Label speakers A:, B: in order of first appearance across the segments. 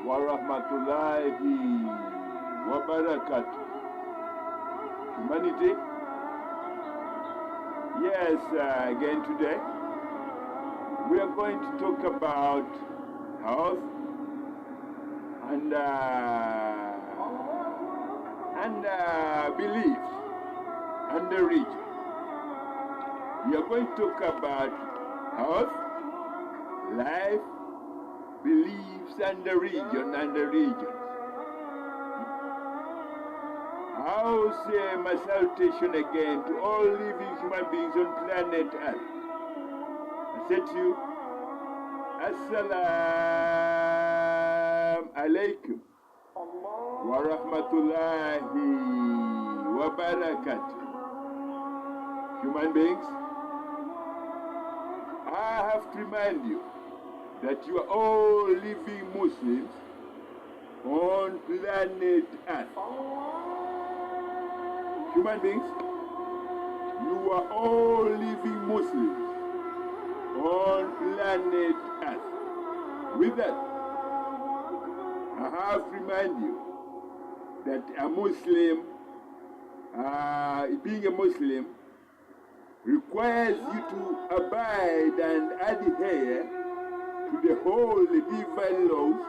A: warahmatullahi wabarakatuh. Humanity, yes, again today we are going to talk about health and belief and the region. We are going to talk about health, life, beliefs, and the region and the regions. I'll say my salutation again to all living human beings on planet Earth. I said to you, Assalamu alaikum wa rahmatullahi wa barakatuh. Human beings, I have to remind you that you are all living Muslims on planet Earth. Human beings, you are all living Muslims on planet Earth. With that, I have to remind you that a Muslim, being a Muslim, requires you to abide and adhere to the whole divine laws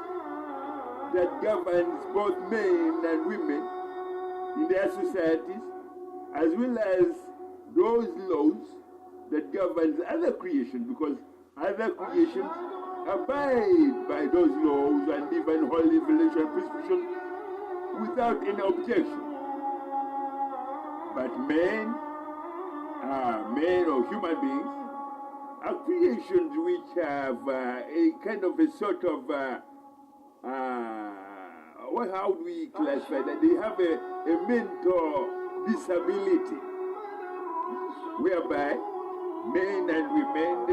A: that governs both men and women in their societies, as well as those laws that governs other creations, because other creations abide by those laws and divine holy revelation prescription without any objection. But men or human beings are creations which have a kind of a sort of how do we classify that? They have a mental disability, whereby men and women,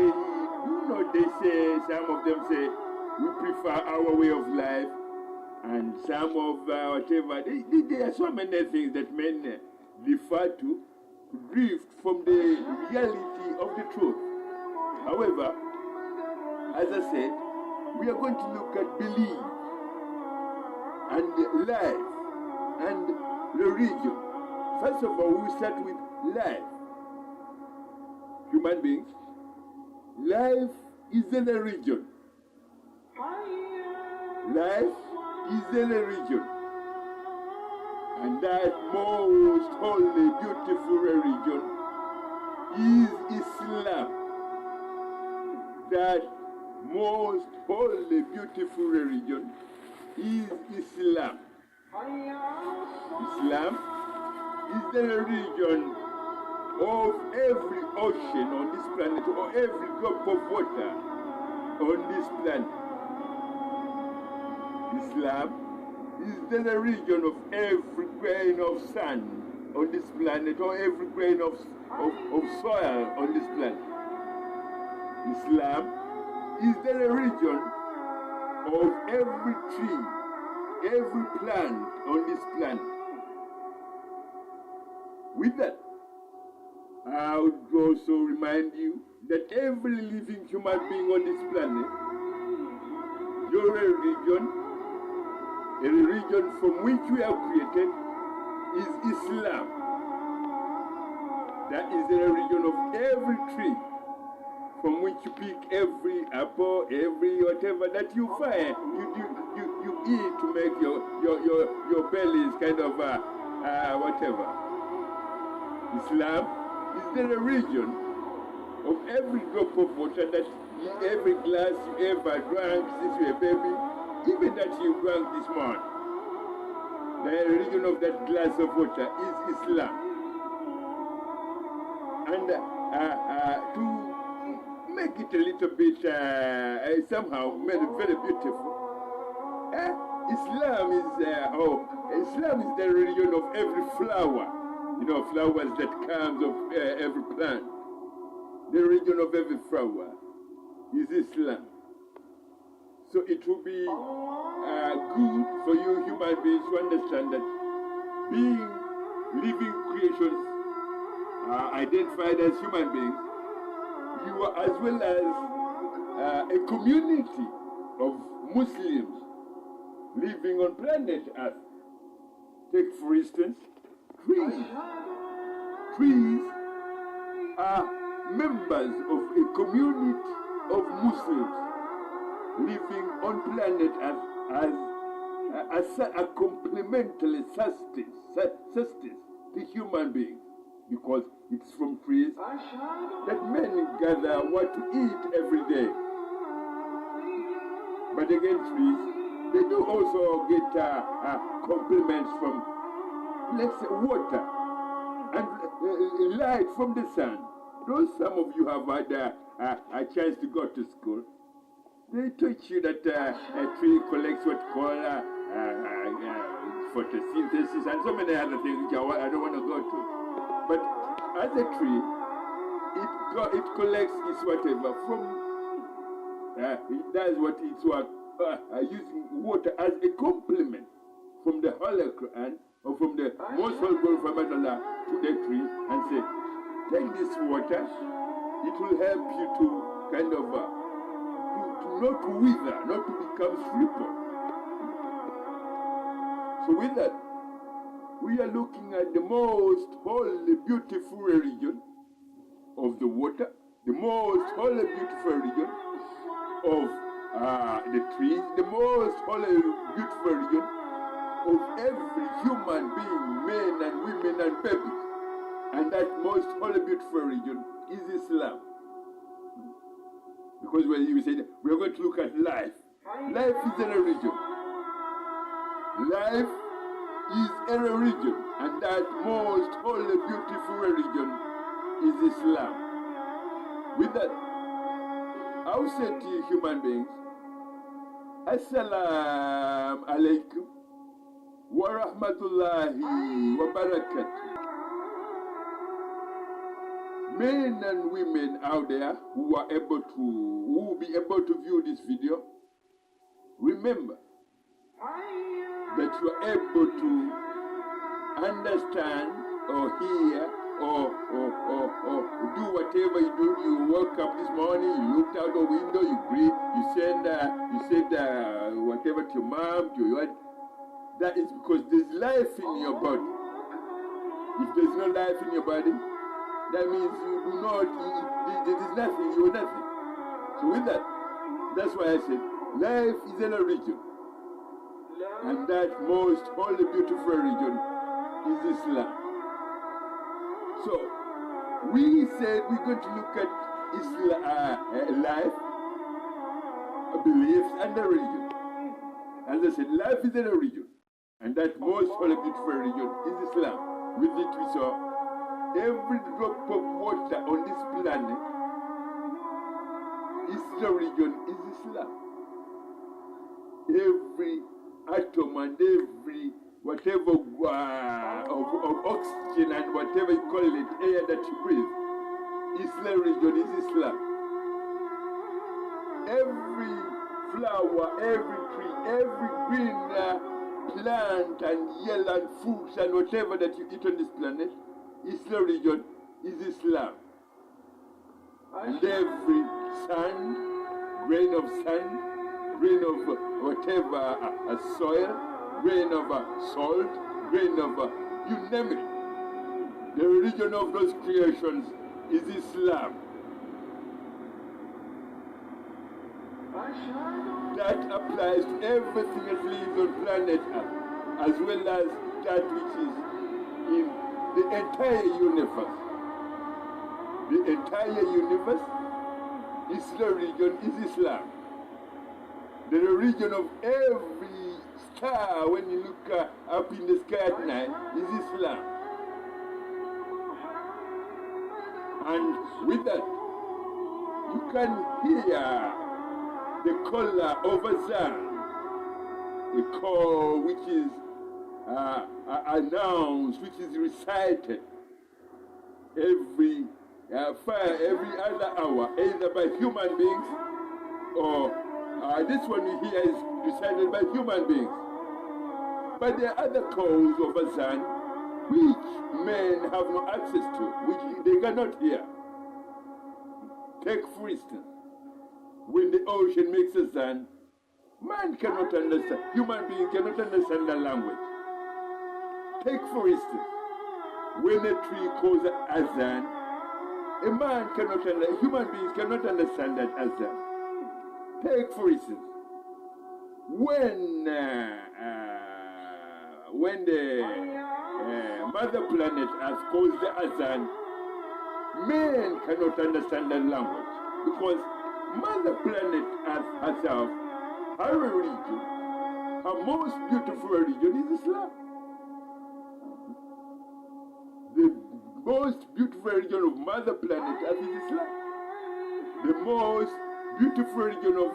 A: they say, some of them say, we prefer our way of life, and some of whatever. There are so many things that men refer to drift from the reality of the truth. However, as I said, we are going to look at belief and life and religion. First of all, we start with life. Human beings, life is in a region. Life is in a region. And that most holy, beautiful religion is Islam. That most holy, beautiful religion is Islam. Islam is the religion of every ocean on this planet, or every drop of water on this planet. Islam is the religion of every grain of sand on this planet, or every grain of soil on this planet. Islam is the religion of every tree, every plant on this planet. With that, I would also remind you that every living human being on this planet, your religion, a religion from which we are created, is Islam. That is the religion of every tree from which you pick every apple, every whatever that you find, you eat to make your bellies kind of whatever. Islam is the religion of every drop of water, that every glass you ever drank since you were a baby, even that you drank this morning. The religion of that glass of water is Islam. And to make it a little bit somehow made it very beautiful, Islam is the religion of every flower. Flowers that comes of every plant. The religion of every flower is Islam. So it will be good for you human beings to understand that being living creations identified as human beings, you are as well as a community of Muslims living on planet Earth. Take, for instance, trees. Trees are members of a community of Muslims living on planet Earth as a complementary sustenance to human beings, because it's from trees that men gather what to eat every day. But again, trees, they do also get compliments from, let's say, water and light from the sun. Those some of you have had a chance to go to school. They teach you that a tree collects what called photosynthesis and so many other things which I don't want to go to. But as a tree, it collects its whatever from, it does what it's work, using water as a complement from the Holy Quran or from the most holy word from Allah to the tree and say, take this water, it will help you to kind of, to not to wither, not to become shriveled. So with that, we are looking at the most holy, beautiful religion of the water, the most holy, beautiful religion of the trees, the most holy, beautiful religion of every human being, men and women and babies. And that most holy, beautiful religion is Islam. Because when you say that, we are going to look at life. Life is a religion. Life is a religion, and that most holy, beautiful religion is Islam. With that, I will say to you, human beings, Assalamu alaikum wa rahmatullahi wa barakatuh. Men and women out there who will be able to view this video, remember that you are able to understand or hear or do whatever you do. You woke up this morning, you looked out the window, you breathe, you said whatever to your mom, to your. That is because there's life in your body. If there's no life in your body, that means you do not, there is nothing, you are nothing. So with that, that's why I said, life is a religion. And that most holy, beautiful religion is Islam. So, we said we're going to look at Islam, life, beliefs, and the religion. As I said, life is a religion. And that most holy, beautiful religion is Islam. With it we saw every drop of water on this planet is the religion, is Islam. Every atom and every whatever of oxygen and whatever you call it, air that you breathe, Islam religion is Islam. Every flower, every tree, every green plant and yellow and fruits and whatever that you eat on this planet, Islam religion is Islam. And every sand, grain of sand, grain of whatever soil, grain of salt, grain of you name it. The religion of those creations is Islam. That applies to everything that lives on planet Earth, as well as that which is in the entire universe. The entire universe, Islam religion is Islam. The religion of every star, when you look up in the sky at night, is Islam. And with that, you can hear the caller of Azan, a call which is announced, which is recited every other hour, either by human beings or this one we hear is recited by human beings. But there are other calls of Azan which men have no access to, which they cannot hear. Take, for instance, when the ocean makes Azan, Man cannot understand, human being cannot understand the language. Take for instance, when a tree calls azan, a man cannot understand, human beings cannot understand that azan. Take for instance, when the mother planet has caused the azan, men cannot understand that language because mother planet as herself, her religion, her most beautiful religion is Islam. The most beautiful religion of mother planet is Islam. The most beautiful religion of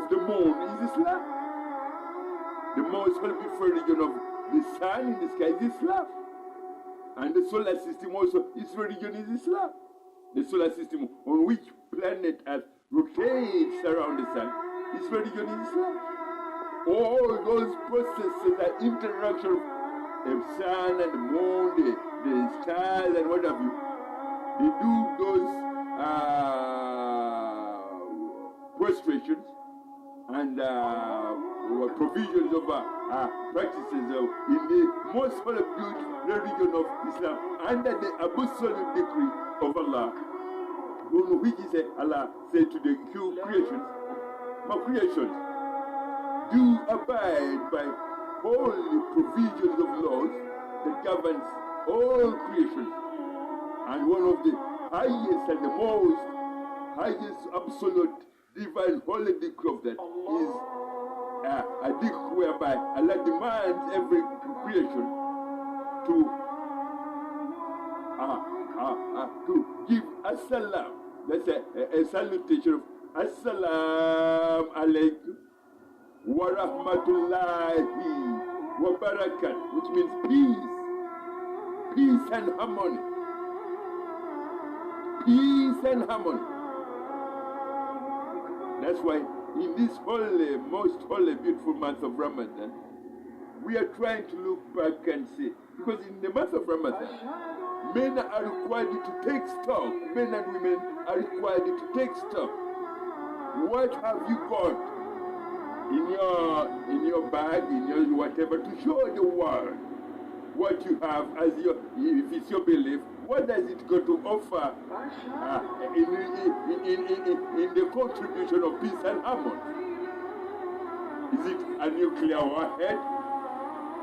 A: the moon is Islam. The most beautiful religion of the sun in the sky is Islam. And the solar system also, its religion is Islam. The solar system on which planet Earth rotates around the sun, its religion is Islam. All those processes and interaction of the sun and the moon, the stars and what have you, they do those prostrations and provisions of practices in the most holy religion of Islam under the absolute decree of Allah, which is Allah said to the creations, my creations, do abide by all the provisions of laws that governs all creations. And one of the highest and the most highest absolute divine holy decree of that is a decree whereby Allah demands every creation to give as-salam. That's a salutation of as-salam alaykum wa rahmatullahi wa barakat, which means peace and harmony. Peace and harmony. That's why in this holy, most holy, beautiful month of Ramadan, we are trying to look back and see, because in the month of Ramadan, men are required to take stock, men and women are required to take stock. What have you got in your bag, in your whatever, to show the world what you have as your, if it's your belief, what does it go to offer in the contribution of peace and harmony? Is it a nuclear warhead?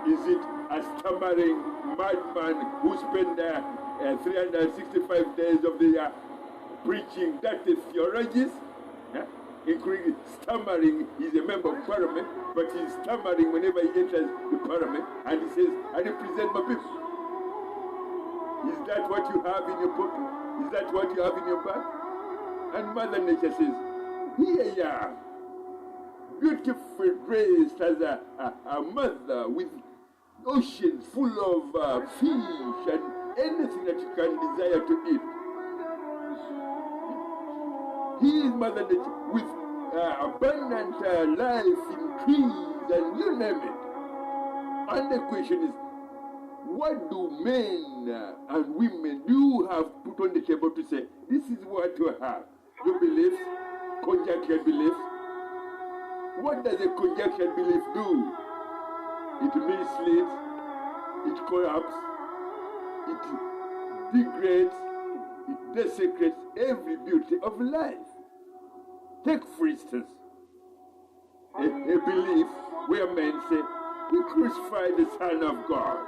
A: Is it a stammering madman who spent 365 days of the year preaching dirty theologies? Including stammering, he's a member of parliament, but he's stammering whenever he enters the parliament, and he says, I represent my people. Is that what you have in your pocket? Is that what you have in your bag? And Mother Nature says, here you are, beautiful dressed as a mother with oceans full of fish and anything that you can desire to eat. He is Mother Nature with abundant life in trees and you name it. And the question is, what do men and women do have put on the table to say, this is what you have? Your beliefs, conjectured beliefs. What does a conjectured belief do? It misleads, it corrupts, it degrades, it desecrates every beauty of life. Take, for instance, a belief where men say, we crucified the Son of God.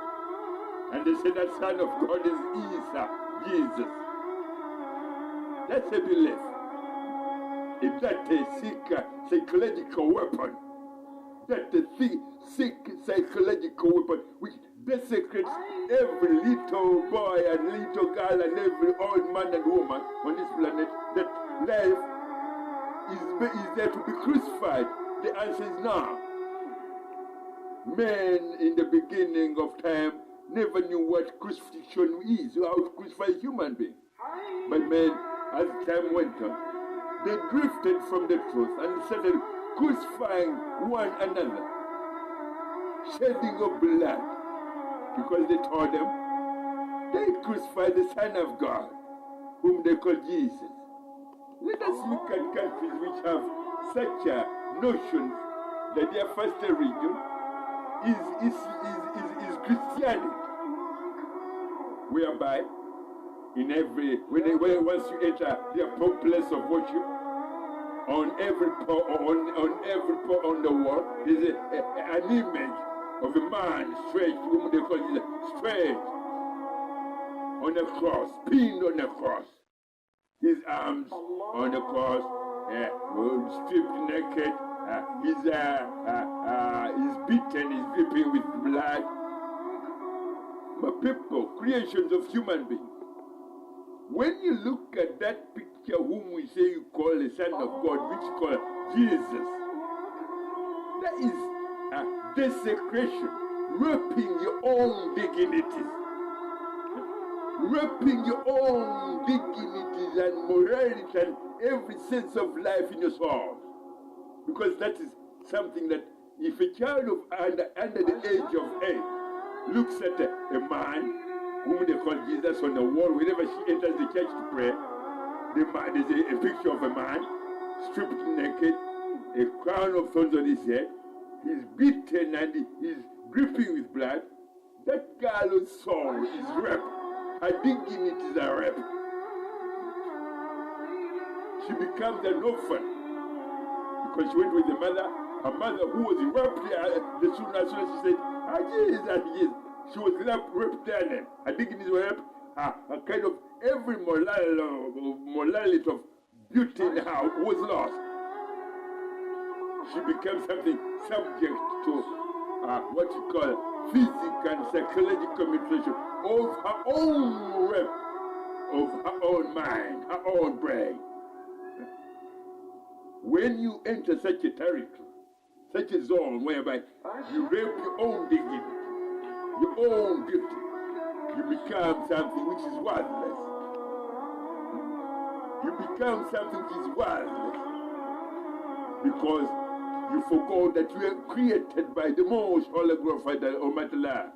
A: And they say that Son of God is Isa, Jesus. That's a belief. If that's a sick psychological weapon, that's a sick psychological weapon which desecrates every little boy and little girl and every old man and woman on this planet, that life is there to be crucified. The answer is no. Men in the beginning of time never knew what crucifixion is, how to crucify a human being. But men, as time went on, they drifted from the truth and started crucifying one another, shedding of blood, because they told them they crucified the Son of God, whom they call Jesus. Let us look at countries which have such a notions that their first religion is Christianity, whereby in every once you enter their place of worship, on every pole on the wall is an image of a man stretched, whom they call it stretched on a cross, pinned on a cross, his arms on the cross, stripped naked, he's beaten, he's dripping with blood. My people, creations of human beings. When you look at that picture, whom we say you call the Son of God, which you call Jesus, that is desecration, raping your own dignities, raping your own dignities and morality and every sense of life in your soul. Because that is something that if a child of under the age of 8 looks at a man whom they call Jesus on the wall, whenever she enters the church to pray, there's a picture of a man stripped naked, a crown of thorns on his head, he's beaten and he's dripping with blood. That girl's soul is raped. Her dignities are raped. She becomes an orphan because she went with the mother, her mother who was raped as soon as she said, Jesus. She was raped there. Her dignities were raped. A kind of every morality of beauty in her was lost. She became something subject to what you call physical and psychological mutilation of her own rape, of her own mind, her own brain. When you enter such a territory, such a zone whereby you rape your own dignity, your own beauty, you become something which is worthless. You become something which is worthless because you forgot that you were created by the most holy glorified Almighty Allah,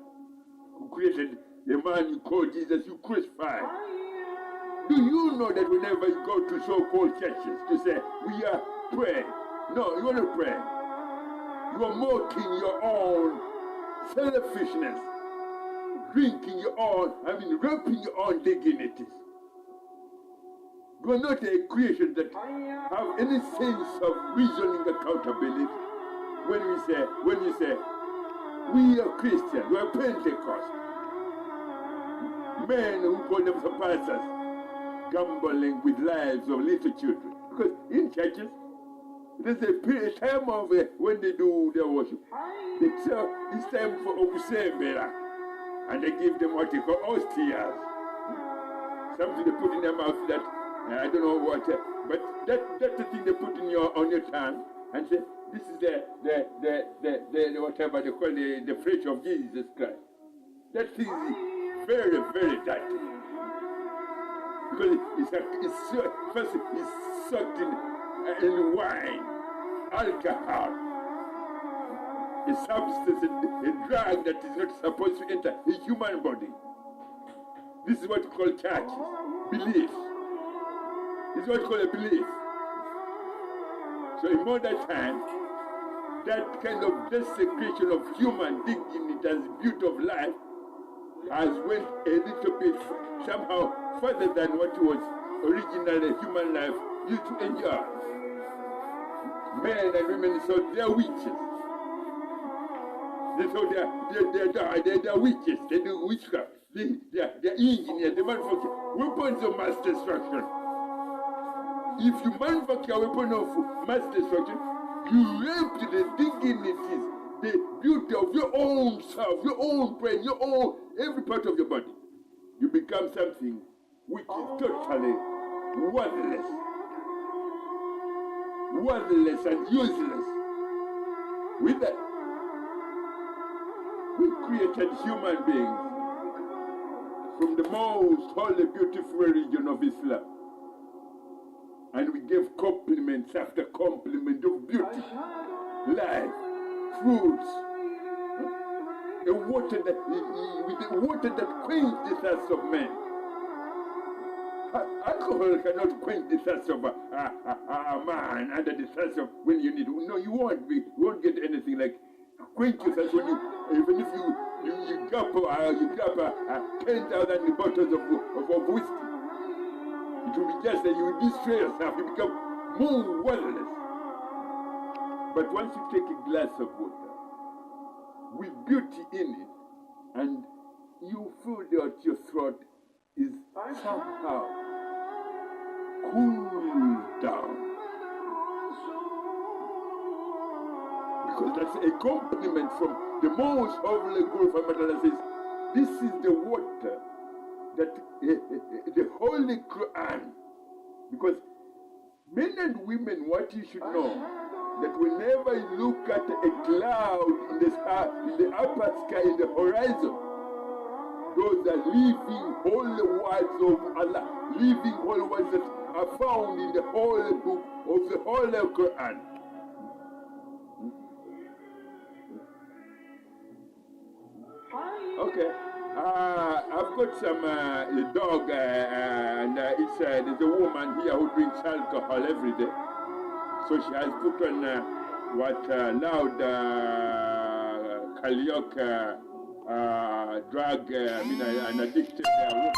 A: who created the man you call Jesus, you crucified. Do you know that whenever you go to so-called churches to say, we are praying, no, you are not praying. You are mocking your own selfishness, drinking your own, raping your own dignities. You are not a creation that have any sense of reasoning accountability. When you say, we are Christians, we are Pentecost, men who call themselves pastors, gambling with lives of little children. Because in churches, there's a time of when they do their worship. They say it's time for Okusembera. And they give them what they call ostias. Something they put in their mouth that, I don't know what, but that's the thing they put on your tongue and say, this is the whatever they call the flesh of Jesus Christ. That thing is very, very dirty. Because it's soaked in wine, alcohol, a substance, a drug that is not supposed to enter a human body. This is what we call churches, belief. This is what we call a belief. So in modern times, that kind of desecration of human dignity and beauty of life has went a little bit somehow further than what was originally human life used to enjoy. Men and women saw their witches. They saw they're witches. They do witchcraft. They're engineers. They manufacture weapons of mass destruction. If you manufacture a weapon of mass destruction, you rape the dignities, the beauty of your own self, your own brain, your own every part of your body. You become something which is totally worthless and useless. With that, we created human beings from the most holy, beautiful religion of Islam. And we gave compliments after compliment of beauty, life, fruits, the water that quenched the thirst of men. Alcohol cannot quench the thirst of a man under the thirst of when you need. No, you won't get anything like quench your thirst when you, even if you grab 10,000 bottles of whiskey. It will be just that you will destroy yourself. You become more worthless. But once you take a glass of water with beauty in it, and you feel that your throat is somehow cooled down. Because that's a compliment from the most holy Guru Father says, this is the water that the Holy Quran. Because men and women, what you should know, that whenever you look at a cloud in the sky, in the upper sky, in the horizon, those are living holy words of Allah, living holy words that are found in the holy book of the Holy Quran. Okay, I've got some a dog, and there's a woman here who drinks alcohol every day. So she has put on loud karaoke drug, an addicted woman.